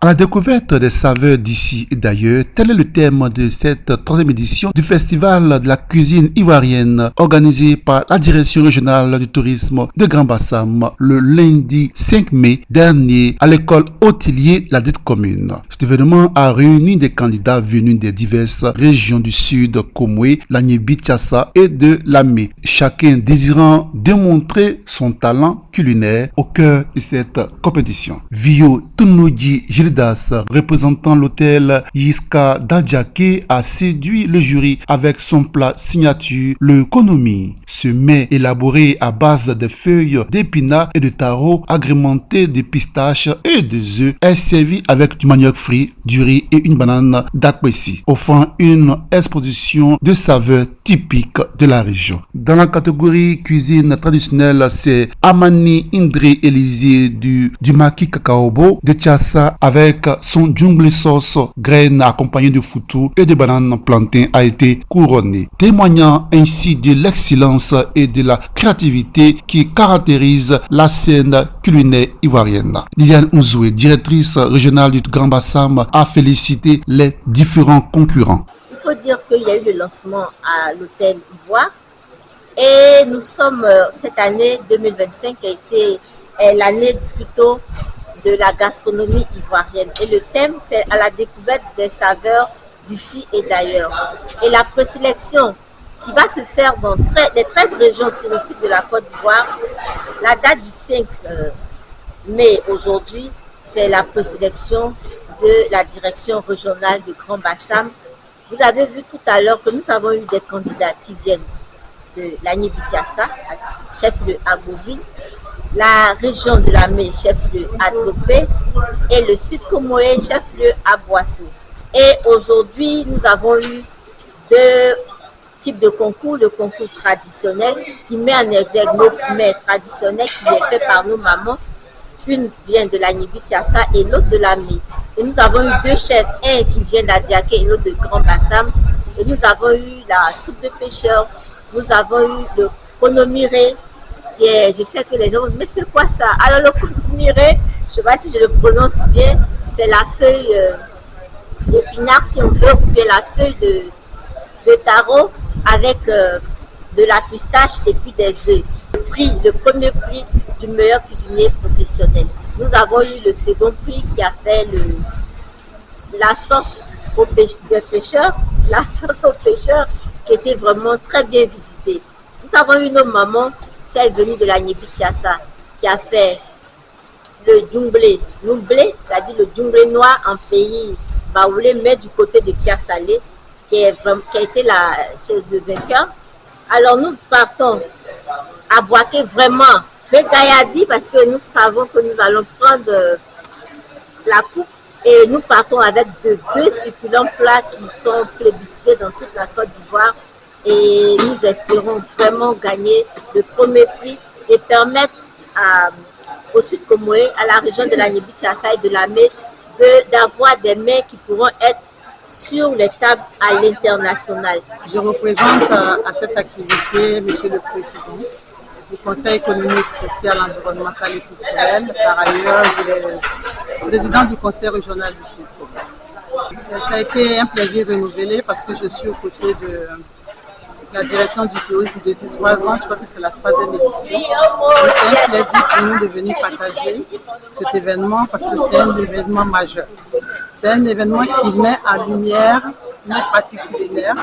À la découverte des saveurs d'ici et d'ailleurs, tel est le thème de cette troisième édition du Festival de la cuisine ivoirienne organisé par la Direction régionale du tourisme de Grand Bassam le lundi 5 mai dernier à l'école hôtelier de la dite commune. Cet événement a réuni des candidats venus des diverses régions du sud, Komoué, Lagnébi-Tiassa et de Lamé, chacun désirant démontrer son talent culinaire au cœur de cette compétition. Vio Tunoji Gildas, représentant l'hôtel Yiska Dadjake, a séduit le jury avec son plat signature, le konomi. Ce mets élaboré à base de feuilles d'épinards et de taro agrémenté de pistaches et de œufs est servi avec du manioc frit, du riz et une banane d'Akwesi, offrant une exposition de saveurs typiques de la région. Dans la catégorie cuisine traditionnelle, c'est Amani Indri Élysée du Maki Kakaobo de Tiassa avec son jungle sauce graines accompagnées de foutou et de bananes plantains a été couronné, témoignant ainsi de l'excellence et de la créativité qui caractérise la scène culinaire ivoirienne. Liliane Ouzoué, directrice régionale du Grand Bassam, a félicité les différents concurrents. Il faut dire qu'il y a eu le lancement à l'hôtel Ivoire et nous sommes cette année 2025 qui a été l'année plutôt de la gastronomie ivoirienne. Et le thème, c'est à la découverte des saveurs d'ici et d'ailleurs. Et la présélection qui va se faire dans les 13 régions touristiques de la Côte d'Ivoire, la date du 5 mai aujourd'hui, c'est la présélection de la direction régionale du Grand Bassam. Vous avez vu tout à l'heure que nous avons eu des candidats qui viennent de Lagnébi-Tiassa, chef-lieu à Bouville, la région de Lamé, chef-lieu à Zopé, et le sud Komoué, chef-lieu à Boissé. Et aujourd'hui, nous avons eu deux types de concours. Le concours traditionnel qui met en exergue nos mets traditionnels qui est fait par nos mamans. Une vient de Lagnébi-Tiassa et l'autre de Lamé. Et nous avons eu deux chefs, un qui vient d'Adiaké et l'autre de Grand Bassam. Et nous avons eu la soupe de pêcheur, nous avons eu le konomiré, qui est, je sais que les gens disent, mais c'est quoi ça? Alors le konomiré, je ne sais pas si je le prononce bien, c'est la feuille d'épinard si on veut, ou bien la feuille de taro avec de la pistache et puis des œufs. Le premier prix du meilleur cuisinier professionnel. Nous avons eu le second prix qui a fait la sauce au pêcheur, la sauce au pêcheur qui était vraiment très bien visitée. Nous avons eu nos mamans, celle venue de Lagnébi-Tiassa, qui a fait le djumblé, c'est-à-dire le djumblé noir en pays baoulé, mais du côté de Tiassalé, qui a été la chaise de vainqueur. Alors nous partons à Boaké vraiment regaillardi parce que nous savons que nous allons prendre la coupe et nous partons avec deux succulents plats qui sont plébiscités dans toute la Côte d'Ivoire et nous espérons vraiment gagner le premier prix et permettre au Sud Komoué, à la région de Lagnébi-Tiassa et de Lamé d'avoir des mets qui pourront être sur les tables à l'international. Je représente à cette activité Monsieur le Président du Conseil économique, social, environnemental et culturel. Par ailleurs, je suis président du Conseil régional du Sud. Ça a été un plaisir renouvelé parce que je suis aux côtés de la direction du tourisme depuis 3 ans. Je crois que c'est la 3e édition. C'est un plaisir pour nous de venir partager cet événement parce que c'est un événement majeur. C'est un événement qui met en lumière nos pratiques culinaires,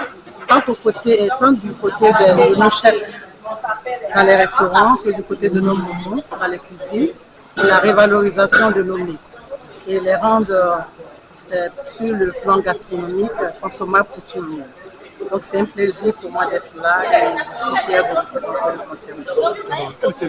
tant du côté de nos chefs dans les restaurants que du côté de nos mamans dans les cuisines, et la révalorisation de nos mets et les rendre sur le plan gastronomique consommables pour tout le monde. Donc c'est un plaisir pour moi d'être là et je suis fière de représenter le conseil.